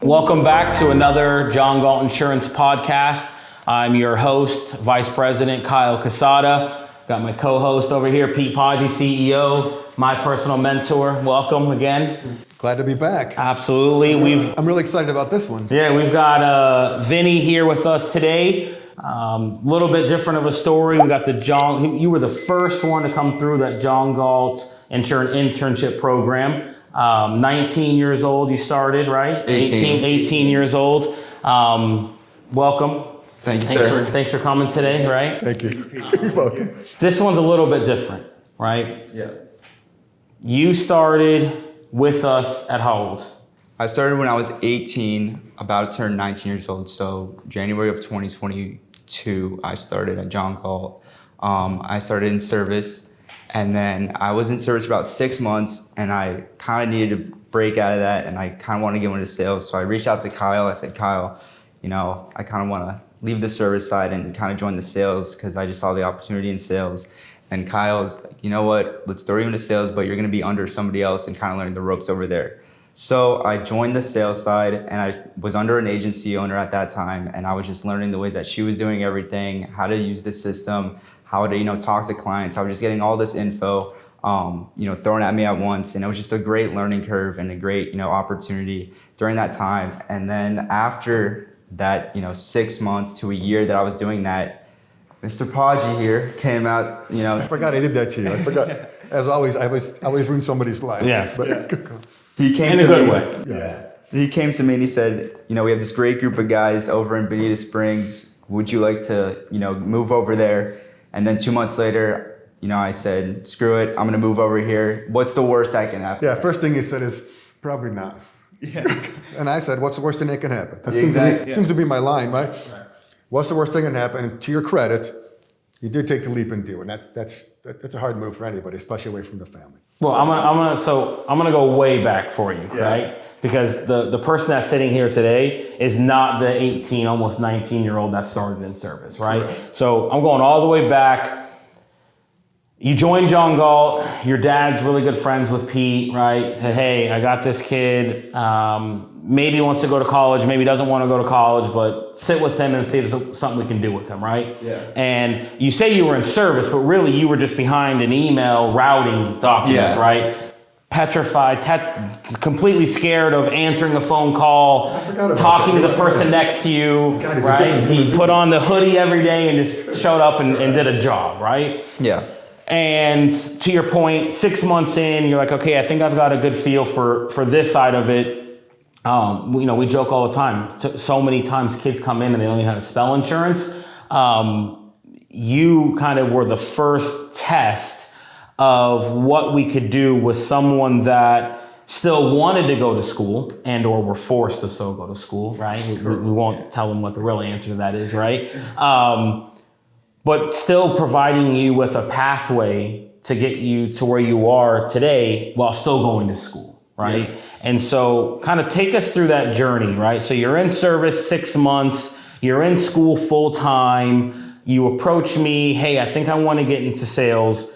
Welcome back to another John Galt Insurance podcast. I'm your host, Vice President Kyle Casada. Got my co-host over here, Pete Poggi, CEO, my personal mentor. Welcome again. Glad to be back. Absolutely. I'm really excited about this one. Yeah, we've got Vinny here with us today. A little bit different of a story. We got you were the first one to come through that John Galt Internship program. 19 years old you started, right? 18 years old. Welcome. Thank you, sir. Thanks for coming today, right? Thank you. You're welcome. This one's a little bit different, right? Yeah. You started with us at how old? I started when I was 18, about to turn 19 years old. So January of 2022, I started at John Galt. I started in service, and then I was in service for about 6 months, and I kind of needed to break out of that, and I kind of wanted to get into sales. So I reached out to Kyle. I said, Kyle, I kind of want to leave the service side and kind of join the sales because I just saw the opportunity in sales. And Kyle's like, you know what, let's throw you into sales, but you're going to be under somebody else and kind of learning the ropes over there. So I joined the sales side, and I was under an agency owner at that time, and I was just learning the ways that she was doing everything, how to use the system, how to talk to clients. I was just getting all this info, thrown at me at once, and it was just a great learning curve and a great opportunity during that time. And then after that 6 months to a year that I was doing that, Mr. Poggi here came out. I forgot I did that to you. I forgot. As always, I always ruin somebody's life. Yes. But, He came in to a good me. way. Yeah. He came to me and he said, we have this great group of guys over in Bonita Springs. Would you like to, move over there? And then 2 months later, I said, screw it. I'm going to move over here. What's the worst that can happen? Yeah. First thing he said is probably not. Yeah. And I said, what's the worst thing that can happen? That Exactly. seems to be my line, right? What's the worst thing that can happen? And to your credit, you did take the leap and do, and that's a hard move for anybody, especially away from the family. Well, I'm gonna go way back for you, right? Because the person that's sitting here today is not the 18, almost 19-year-old that started in service, right? So I'm going all the way back. You joined John Galt. Your dad's really good friends with Pete, right? Said, hey, I got this kid. Maybe he wants to go to college, maybe doesn't want to go to college, but sit with him and see if there's something we can do with him, right? Yeah. And you say you were in service, but really you were just behind an email routing documents, right? Petrified, completely scared of answering a phone call, talking to the person next to you, God, right? He put on the hoodie every day and just showed up and did a job, right? Yeah. And to your point, 6 months in, you're like, okay, I think I've got a good feel for this side of it. We joke all the time. So many times kids come in and they don't even know how to spell insurance. You kind of were the first test of what we could do with someone that still wanted to go to school and or were forced to still go to school, right? We won't tell them what the real answer to that is, right? But still providing you with a pathway to get you to where you are today while still going to school, right? Yeah. And so kind of take us through that journey, right? So you're in service 6 months, you're in school full time, you approach me, hey, I think I want to get into sales.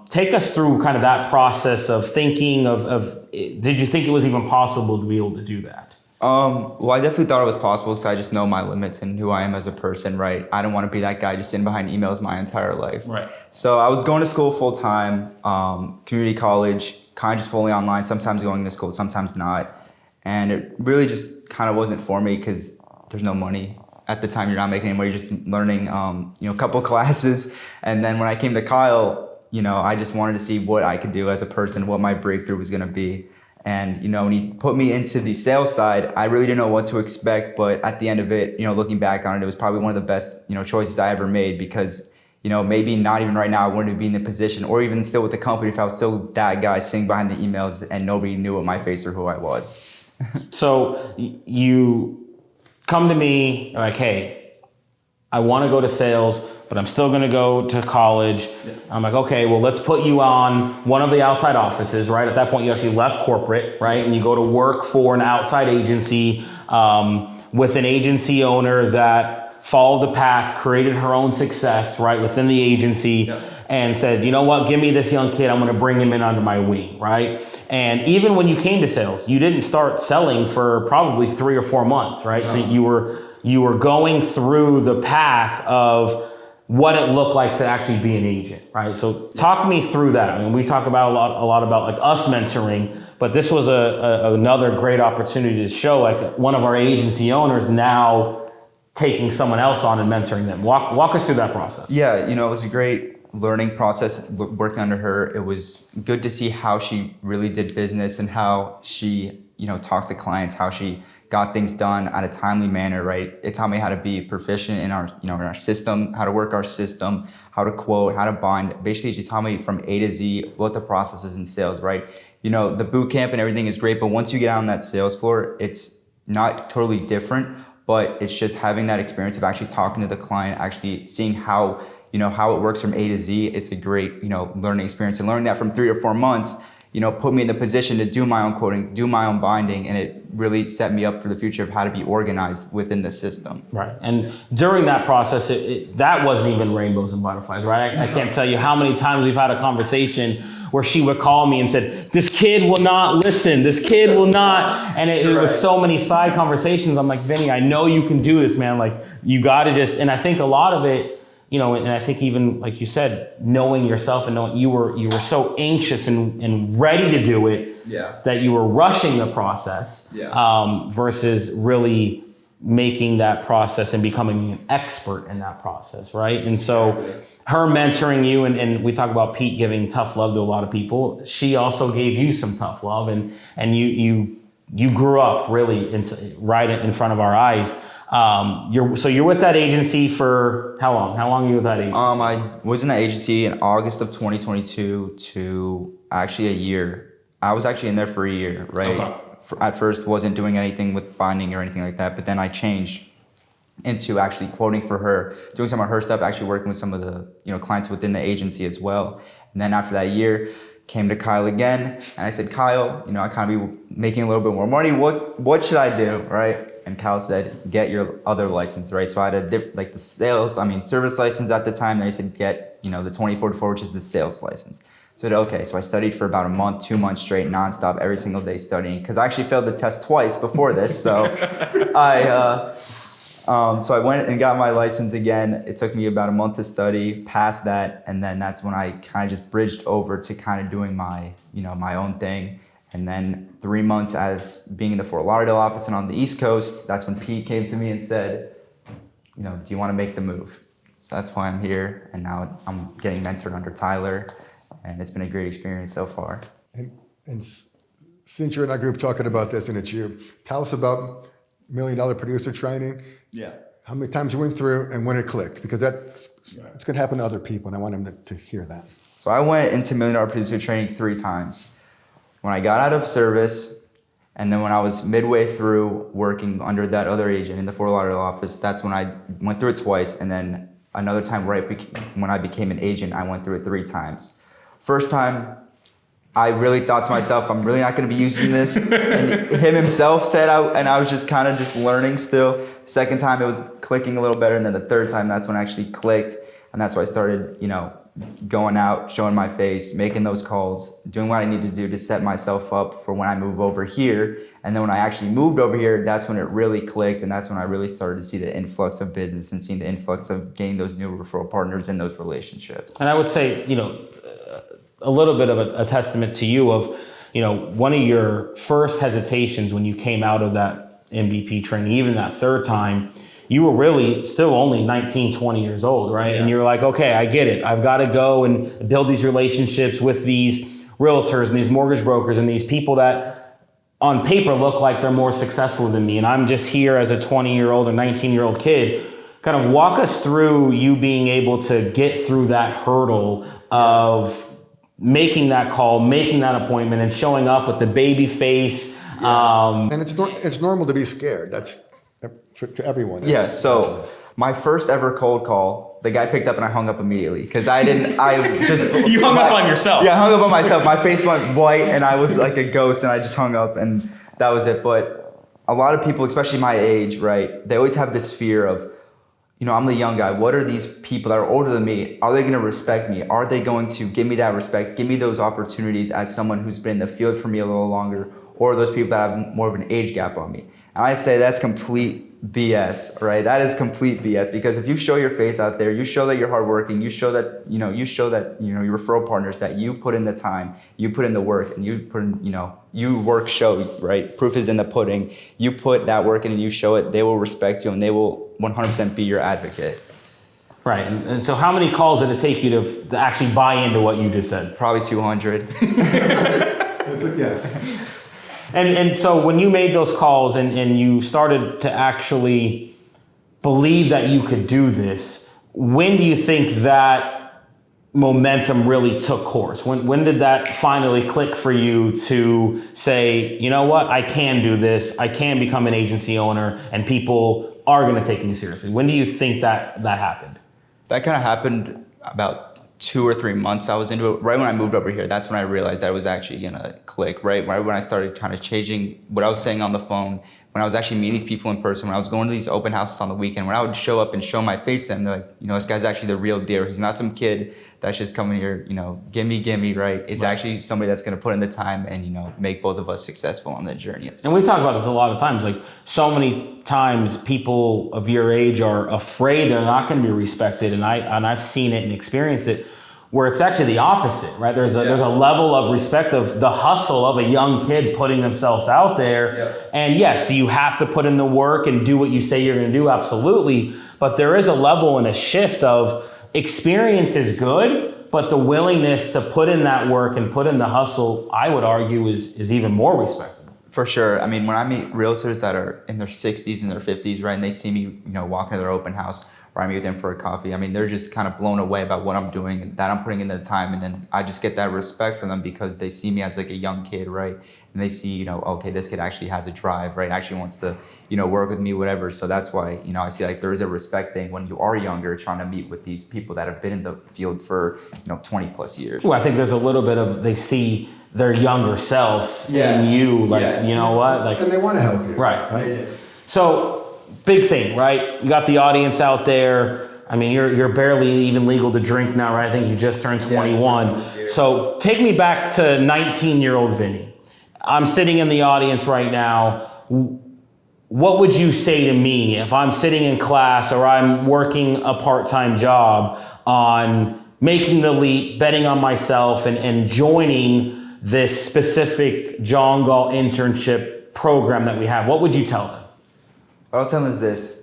Take us through kind of that process of thinking of did you think it was even possible to be able to do that? Well, I definitely thought it was possible because I just know my limits and who I am as a person, right? I don't want to be that guy just sitting behind emails my entire life. Right. So I was going to school full time, community college, kind of just fully online, sometimes going to school, sometimes not. And it really just kind of wasn't for me because there's no money. At the time, you're not making any money, you're just learning, a couple classes. And then when I came to Kyle, I just wanted to see what I could do as a person, what my breakthrough was going to be. And, when he put me into the sales side, I really didn't know what to expect. But at the end of it, looking back on it, it was probably one of the best, choices I ever made because, maybe not even right now, I wouldn't be in the position or even still with the company if I was still that guy sitting behind the emails and nobody knew what my face or who I was. So you come to me like, hey, I want to go to sales, but I'm still going to go to college. Yeah. I'm like, okay, well, let's put you on one of the outside offices, right? At that point, you actually left corporate, right? And you go to work for an outside agency with an agency owner that followed the path, created her own success, right, within the agency, and said, you know what, give me this young kid, I'm going to bring him in under my wing, right? And even when you came to sales, you didn't start selling for probably 3 or 4 months, right? So you were going through the path of what it looked like to actually be an agent, right? So talk me through that. I mean, we talk about a lot about like us mentoring, but this was another great opportunity to show like one of our agency owners now taking someone else on and mentoring them. Walk us through that process. Yeah, it was a great learning process working under her. It was good to see how she really did business and how she, talked to clients, how she got things done at a timely manner, right? It taught me how to be proficient in our, in our system, how to work our system, how to quote, how to bind. Basically, she taught me from A to Z what the process is in sales, right? The boot camp and everything is great, but once you get out on that sales floor, it's not totally different, but it's just having that experience of actually talking to the client, actually seeing how, how it works from A to Z. It's a great, learning experience, and learning that from 3 or 4 months, put me in the position to do my own quoting, do my own binding, and it really set me up for the future of how to be organized within the system. Right. And during that process, that wasn't even rainbows and butterflies, right? I can't tell you how many times we've had a conversation where she would call me and said, this kid will not listen, this kid will not. And it was so many side conversations. I'm like, Vinny, I know you can do this, man. Like, you got to just, and I think a lot of it, and I think even like you said, knowing yourself and knowing you were so anxious and ready to do it that you were rushing the process versus really making that process and becoming an expert in that process, right? And so her mentoring you, and we talk about Pete giving tough love to a lot of people. She also gave you some tough love, and you grew up really right in front of our eyes. You're with that agency for how long? How long are you with that agency? I was in that agency in August of 2022 to actually a year. I was actually in there for a year, right? Okay. At first wasn't doing anything with binding or anything like that, but then I changed into actually quoting for her, doing some of her stuff, actually working with some of the clients within the agency as well. And then after that year, came to Kyle again, and I said, Kyle, I kind of be making a little bit more money. What should I do, right? And Kyle said, get your other license, right? So I had the service license at the time. Then he said, get, the 2044, which is the sales license. So I said, okay. So I studied for about a month, 2 months straight, nonstop, every single day studying, because I actually failed the test twice before this. So so I went and got my license again. It took me about a month to study, passed that, and then that's when I kind of just bridged over to kind of doing my, my own thing. And then 3 months as being in the Fort Lauderdale office and on the East Coast, that's when Pete came to me and said, do you want to make the move? So that's why I'm here, and now I'm getting mentored under Tyler, and it's been a great experience so far. And since you're in our group talking about this, and it's you, tell us about $1 Million Producer Training. Yeah. How many times you went through and when it clicked, because it's going to happen to other people, and I want them to hear that. So I went into $1 Million Producer Training 3 times. When I got out of service, and then when I was midway through working under that other agent in the Fort Lauderdale office, that's when I went through it twice, and then another time when I became an agent, I went through it 3 times. First time, I really thought to myself, I'm really not going to be using this. And him himself said, and I was just kind of just learning still. Second time, it was clicking a little better. And then the third time, that's when I actually clicked. And that's why I started, going out, showing my face, making those calls, doing what I need to do to set myself up for when I move over here. And then when I actually moved over here, that's when it really clicked. And that's when I really started to see the influx of business and seeing the influx of getting those new referral partners and those relationships. And I would say, a little bit of a testament to you of, one of your first hesitations when you came out of that MVP training, even that third time, you were really still only 19, 20 years old, right? Yeah. And you're like, okay, I get it. I've got to go and build these relationships with these realtors and these mortgage brokers and these people that on paper look like they're more successful than me. And I'm just here as a 20-year-old or 19-year-old kid. Kind of walk us through you being able to get through that hurdle of making that call, making that appointment, and showing up with the baby face. And it's normal to be scared. That's to everyone. So my first ever cold call, the guy picked up and I hung up immediately because I just you hung up on yourself. Yeah, I hung up on myself. My face went white and I was like a ghost, and I just hung up, and that was it. But a lot of people, especially my age, right, they always have this fear of, I'm the young guy. What are these people that are older than me? Are they going to respect me? Are they going to give me that respect, give me those opportunities as someone who's been in the field for me a little longer, or those people that have more of an age gap on me? And I say that's complete BS, right? That is complete BS, because if you show your face out there, you show that you're hardworking, you show that, your referral partners that you put in the time, you put in the work, and you put in, you work show, right? Proof is in the pudding. You put that work in and you show it, they will respect you and they will 100% be your advocate. Right. And so how many calls did it take you to actually buy into what you just said? Probably 200. Yeah. And so when you made those calls and you started to actually believe that you could do this, when do you think that momentum really took course? When did that finally click for you to say, you know what, I can do this, I can become an agency owner, and people are going to take me seriously? When do you think that happened? That kind of happened about 2 or 3 months I was into it. Right when I moved over here, that's when I realized that it was actually gonna click, right? Right when I started kind of changing what I was saying on the phone, when I was actually meeting these people in person, when I was going to these open houses on the weekend, when I would show up and show my face to them, they're like, this guy's actually the real deal. He's not some kid that's just coming here, gimme, right? It's actually somebody that's gonna put in the time and, make both of us successful on that journey. And we talk about this a lot of times, like so many times people of your age are afraid they're not gonna be respected. And I've seen it and experienced it where it's actually the opposite, right? There's a level of respect of the hustle of a young kid putting themselves out there. Yeah. And yes, do you have to put in the work and do what you say you're gonna do? Absolutely. But there is a level and a shift of experience is good, but the willingness to put in that work and put in the hustle, I would argue is even more respectable. For sure. I mean, when I meet realtors that are in their 60s and their 50s, right, and they see me, walking to their open house, or I meet with them for a coffee, I mean, they're just kind of blown away about what I'm doing and that I'm putting in the time. And then I just get that respect from them because they see me as like a young kid, right? And they see, okay, this kid actually has a drive, right? Actually wants to, work with me, whatever. So that's why, I see like there is a respect thing when you are younger, trying to meet with these people that have been in the field for, 20 plus years. Well, I think there's a little bit of, they see their younger selves in you, like, you know what? Like, And they want to help you. Right. So, big thing, right? You got the audience out there. I mean, you're barely even legal to drink now, right? I think you just turned 21. So take me back to 19-year-old Vinny. I'm sitting in the audience right now. What would you say to me if I'm sitting in class or I'm working a part-time job on making the leap, betting on myself, and joining this specific John Galt Internship program that we have? What would you tell them? What I'll tell them is this: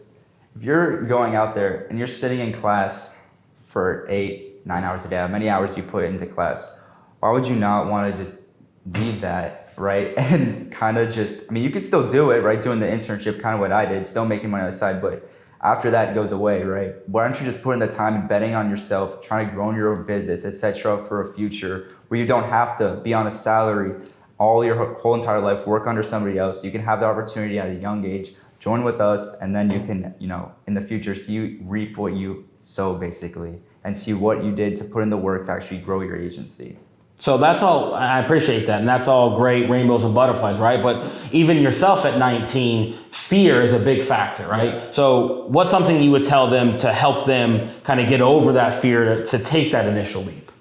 if you're going out there and you're sitting in class for 8, 9 hours a day, how many hours you put into class, why would you not want to just leave that, right? And kind of just, you could still do it, right? Doing the internship, kind of what I did, still making money on the side, but after that goes away, right? Why don't you just put in the time and betting on yourself, trying to grow in your own business, etc., for a future where you don't have to be on a salary all your whole entire life, work under somebody else. You can have the opportunity at a young age, join with us, and then you can, in the future, reap what you sow, basically, and see what you did to put in the work to actually grow your agency. So that's all, I appreciate that, and that's all great, rainbows and butterflies, right? But even yourself at 19, fear is a big factor, right? So what's something you would tell them to help them kind of get over that fear to take that initial leap?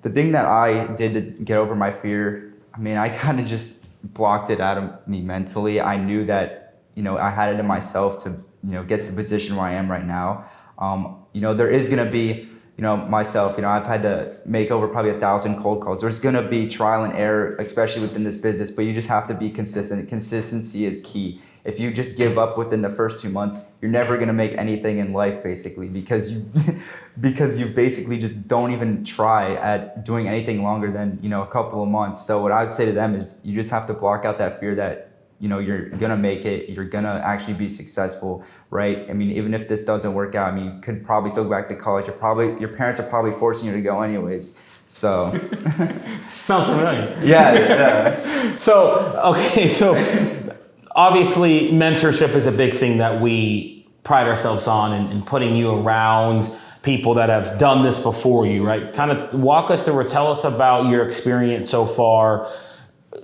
The thing that I did to get over my fear, I kind of just blocked it out of me mentally. I knew that, I had it in myself to, get to the position where I am right now. There is going to be, myself, I've had to make over probably 1,000 cold calls. There's going to be trial and error, especially within this business, but you just have to be consistent. Consistency is key. If you just give up within the first 2 months, you're never going to make anything in life, basically, because you basically just don't even try at doing anything longer than, a couple of months. So what I would say to them is you just have to block out that fear that, you're going to make it, you're going to actually be successful, right? Even if this doesn't work out, you could probably still go back to college. Your parents are probably forcing you to go anyways. So. Sounds familiar. Yeah. So obviously mentorship is a big thing that we pride ourselves on, and putting you around people that have done this before you, right? Kind of walk us through or tell us about your experience so far,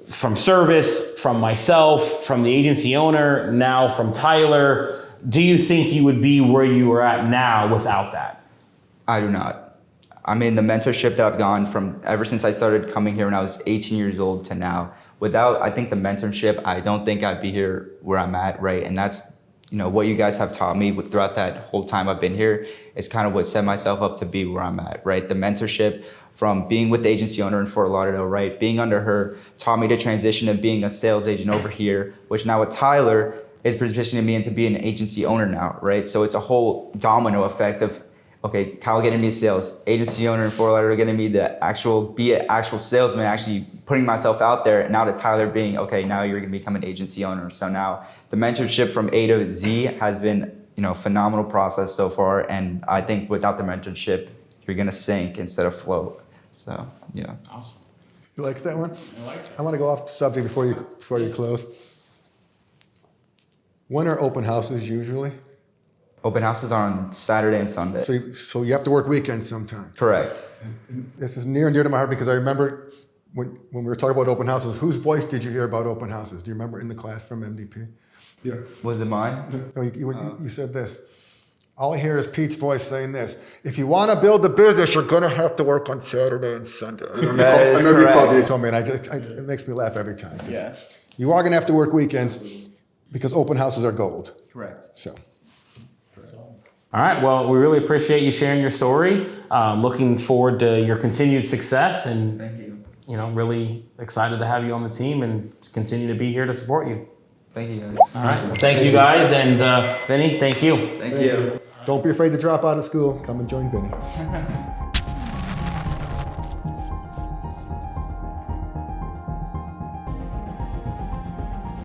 from service, from myself, from the agency owner, now from Tyler. do you think you would be where you are at now without that? I do not. I mean, the mentorship that I've gone from ever since I started coming here when I was 18 years old to now, without, I think, the mentorship, I don't think I'd be here where I'm at, right? And that's, what you guys have taught me throughout that whole time I've been here is kind of what set myself up to be where I'm at, right? The mentorship from being with the agency owner in Fort Lauderdale, right? Being under her taught me to transition to being a sales agent over here, which now with Tyler is positioning me into being an agency owner now, right? So it's a whole domino effect of, okay, Kyle getting me sales, agency owner in Fort Lauderdale getting me the actual salesman, actually putting myself out there. And now to Tyler being, okay, now you're gonna become an agency owner. So now the mentorship from A to Z has been, phenomenal process so far. And I think without the mentorship, you're gonna sink instead of float. So, yeah. Awesome. You like that one? I like it. I want to go off the subject before you close. When are open houses usually? Open houses are on Saturday and Sunday. So you have to work weekends sometime. Correct. This is near and dear to my heart because I remember when we were talking about open houses, whose voice did you hear about open houses? Do you remember in the class from MDP? Yeah. Was it mine? No, you said this. All I hear is Pete's voice saying this. If you want to build a business, you're going to have to work on Saturday and Sunday. I remember you called me and told me, and it makes me laugh every time. Yeah. You are going to have to work weekends because open houses are gold. Correct. So. All right. Well, we really appreciate you sharing your story. Looking forward to your continued success, and Thank you. really excited to have you on the team and continue to be here to support you. Thank you, guys. All right. Well, thank you guys, and Vinny, thank you. Thank you. Don't be afraid to drop out of school. Come and join Vinny.